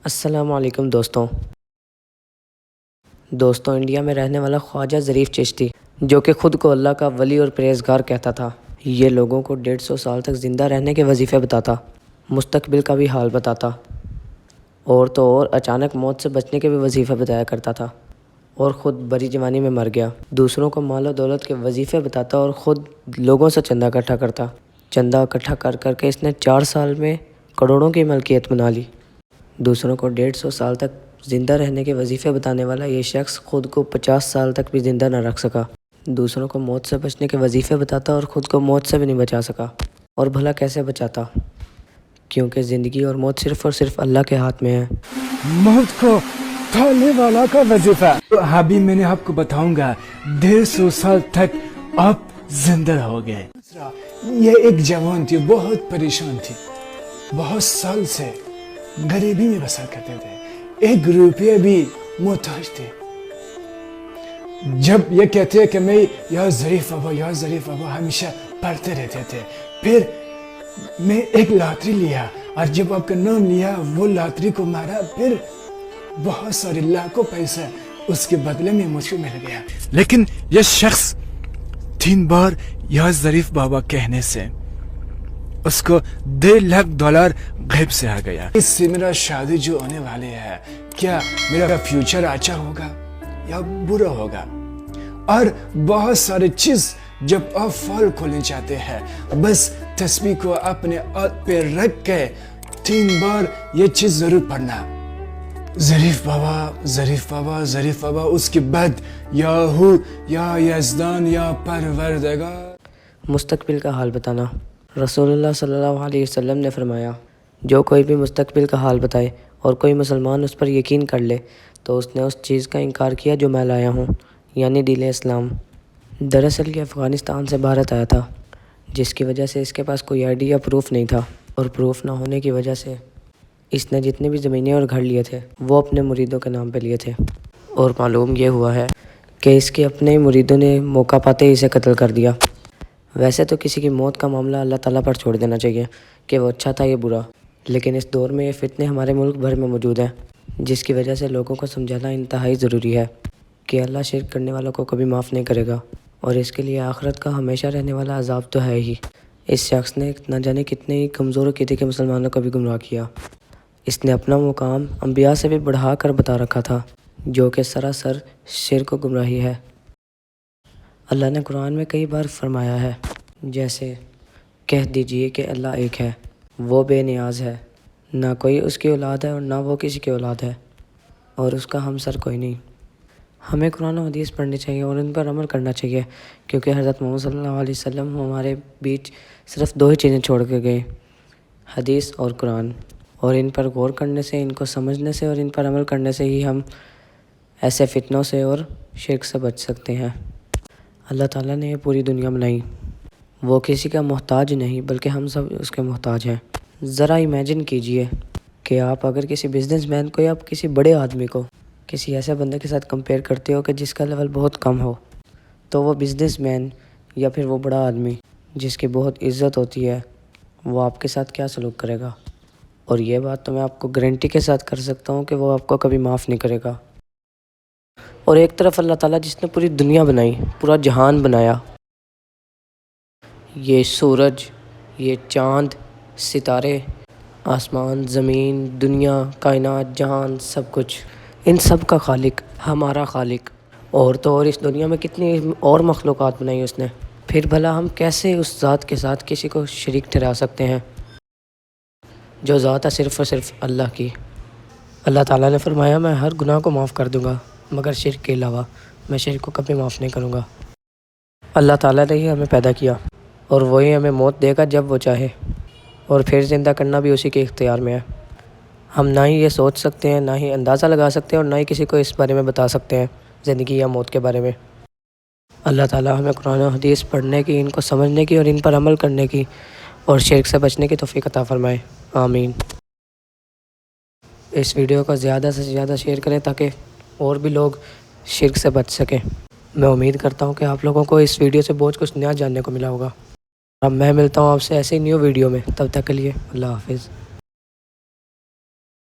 السلام علیکم دوستوں انڈیا میں رہنے والا خواجہ ظریف چشتی جو کہ خود کو اللہ کا ولی اور پرہیزگار کہتا تھا، یہ لوگوں کو 150 سال تک زندہ رہنے کے وظیفے بتاتا، مستقبل کا بھی حال بتاتا، اور تو اور اچانک موت سے بچنے کے بھی وظیفے بتایا کرتا تھا، اور خود بڑی جوانی میں مر گیا۔ دوسروں کو مال و دولت کے وظیفے بتاتا اور خود لوگوں سے چندہ اکٹھا کرتا۔ چندہ اکٹھا کر کے اس نے 4 سال میں کروڑوں کی ملکیت بنا لی۔ دوسروں کو 150 سال تک زندہ رہنے کے وظیفے بتانے والا یہ شخص خود کو 50 سال تک بھی زندہ نہ رکھ سکا۔ دوسروں کو موت سے بچنے کے وظیفے بتاتا اور خود کو موت سے بھی نہیں بچا سکا۔ اور بھلا کیسے بچاتا؟ کیونکہ زندگی اور موت صرف اور صرف اللہ کے ہاتھ میں ہے۔ موت کو ٹالنے والا کا وظیفہ ابھی میں نے آپ کو بتاؤں گا۔ 150 سال تک آپ زندہ رہو گے۔ یہ ایک جوان تھی، بہت پریشان تھی، بہت سال سے غریبی میں بسر کرتے تھے، 1 روپیہ بھی محتاج تھے۔ جب یہ کہتے ہیں کہ میں یا ظریف بابا ہمیشہ پڑھتے رہتے تھے، پھر میں ایک لاٹری لیا، اور جب آپ کا نام لیا وہ لاٹری کو مارا، پھر بہت سارے لاکھوں پیسہ اس کے بدلے میں مجھ کو مل گیا۔ لیکن یہ شخص 3 بار یا ظریف بابا کہنے سے اس کو $1.5 لاکھ غیب سے آ گیا۔ اس سے میرا شادی جو ہونے والے ہے، کیا میرا فیوچر اچھا ہوگا یا برا ہوگا؟ اور بہت سارے چیز جب آپ فال کھولنے چاہتے ہیں، بس تسبیح کو اپنے ہاتھ پہ رکھ کے 3 بار یہ چیز ضرور پڑھنا، ظریف بابا، اس کے بعد یا ہو یا یزدان یا پروردگار۔ مستقبل کا حال بتانا۔ رسول اللہ صلی اللہ علیہ وسلم نے فرمایا، جو کوئی بھی مستقبل کا حال بتائے اور کوئی مسلمان اس پر یقین کر لے تو اس نے اس چیز کا انکار کیا جو میں لایا ہوں، یعنی دین اسلام۔ دراصل یہ افغانستان سے بھارت آیا تھا، جس کی وجہ سے اس کے پاس کوئی آئی ڈی یا پروف نہیں تھا، اور پروف نہ ہونے کی وجہ سے اس نے جتنے بھی زمینیں اور گھر لیے تھے وہ اپنے مریدوں کے نام پہ لیے تھے، اور معلوم یہ ہوا ہے کہ اس کے اپنے مریدوں نے موقع پاتے ہی اسے قتل کر دیا۔ ویسے تو کسی کی موت کا معاملہ اللہ تعالیٰ پر چھوڑ دینا چاہیے کہ وہ اچھا تھا یا برا، لیکن اس دور میں یہ فتنے ہمارے ملک بھر میں موجود ہیں، جس کی وجہ سے لوگوں کو سمجھانا انتہائی ضروری ہے کہ اللہ شرک کرنے والوں کو کبھی معاف نہیں کرے گا، اور اس کے لیے آخرت کا ہمیشہ رہنے والا عذاب تو ہے ہی۔ اس شخص نے نہ جانے کتنے ہی کمزور عقیدے کے مسلمانوں کو بھی گمراہ کیا۔ اس نے اپنا مقام انبیاء سے بھی بڑھا کر بتا رکھا تھا، جو کہ سراسر شرک و گمراہی ہے۔ اللہ نے قرآن میں کئی بار فرمایا ہے، جیسے کہہ دیجئے کہ اللہ ایک ہے، وہ بے نیاز ہے، نہ کوئی اس کی اولاد ہے اور نہ وہ کسی کی اولاد ہے، اور اس کا ہمسر کوئی نہیں۔ ہمیں قرآن و حدیث پڑھنی چاہیے اور ان پر عمل کرنا چاہیے، کیونکہ حضرت محمد صلی اللہ علیہ وسلم ہمارے بیچ صرف 2 ہی چیزیں چھوڑ کے گئے، حدیث اور قرآن، اور ان پر غور کرنے سے، ان کو سمجھنے سے اور ان پر عمل کرنے سے ہی ہم ایسے فتنوں سے اور شرک سے بچ سکتے ہیں۔ اللہ تعالیٰ نے یہ پوری دنیا بنائی، وہ کسی کا محتاج نہیں بلکہ ہم سب اس کے محتاج ہیں۔ ذرا امیجن کیجئے کہ آپ اگر کسی بزنس مین کو یا کسی بڑے آدمی کو کسی ایسے بندے کے ساتھ کمپیئر کرتے ہو کہ جس کا لیول بہت کم ہو، تو وہ بزنس مین یا پھر وہ بڑا آدمی جس کی بہت عزت ہوتی ہے، وہ آپ کے ساتھ کیا سلوک کرے گا؟ اور یہ بات تو میں آپ کو گارنٹی کے ساتھ کر سکتا ہوں کہ وہ آپ کو کبھی معاف نہیں کرے گا۔ اور ایک طرف اللہ تعالیٰ جس نے پوری دنیا بنائی، پورا جہان بنایا، یہ سورج، یہ چاند، ستارے، آسمان، زمین، دنیا، کائنات، جہان، سب کچھ، ان سب کا خالق، ہمارا خالق، اور تو اور اس دنیا میں کتنی اور مخلوقات بنائی اس نے، پھر بھلا ہم کیسے اس ذات کے ساتھ کسی کو شریک ٹھہرا سکتے ہیں جو ذات ہے صرف اور صرف اللہ کی؟ اللہ تعالیٰ نے فرمایا، میں ہر گناہ کو معاف کر دوں گا مگر شرک کے علاوہ، میں شرک کو کبھی معاف نہیں کروں گا۔ اللہ تعالیٰ نے ہی ہمیں پیدا کیا، اور وہی ہمیں موت دے گا جب وہ چاہے، اور پھر زندہ کرنا بھی اسی کے اختیار میں ہے۔ ہم نہ ہی یہ سوچ سکتے ہیں، نہ ہی اندازہ لگا سکتے ہیں، اور نہ ہی کسی کو اس بارے میں بتا سکتے ہیں زندگی یا موت کے بارے میں۔ اللہ تعالیٰ ہمیں قرآن و حدیث پڑھنے کی، ان کو سمجھنے کی اور ان پر عمل کرنے کی اور شرک سے بچنے کی توفیق عطا فرمائے، آمین۔ اس ویڈیو کو زیادہ سے زیادہ شیئر کریں تاکہ اور بھی لوگ شرک سے بچ سکیں۔ میں امید کرتا ہوں کہ آپ لوگوں کو اس ویڈیو سے بہت کچھ نیا جاننے کو ملا ہوگا۔ اب میں ملتا ہوں آپ سے ایسے ہی نیو ویڈیو میں، تب تک کے لیے اللہ حافظ۔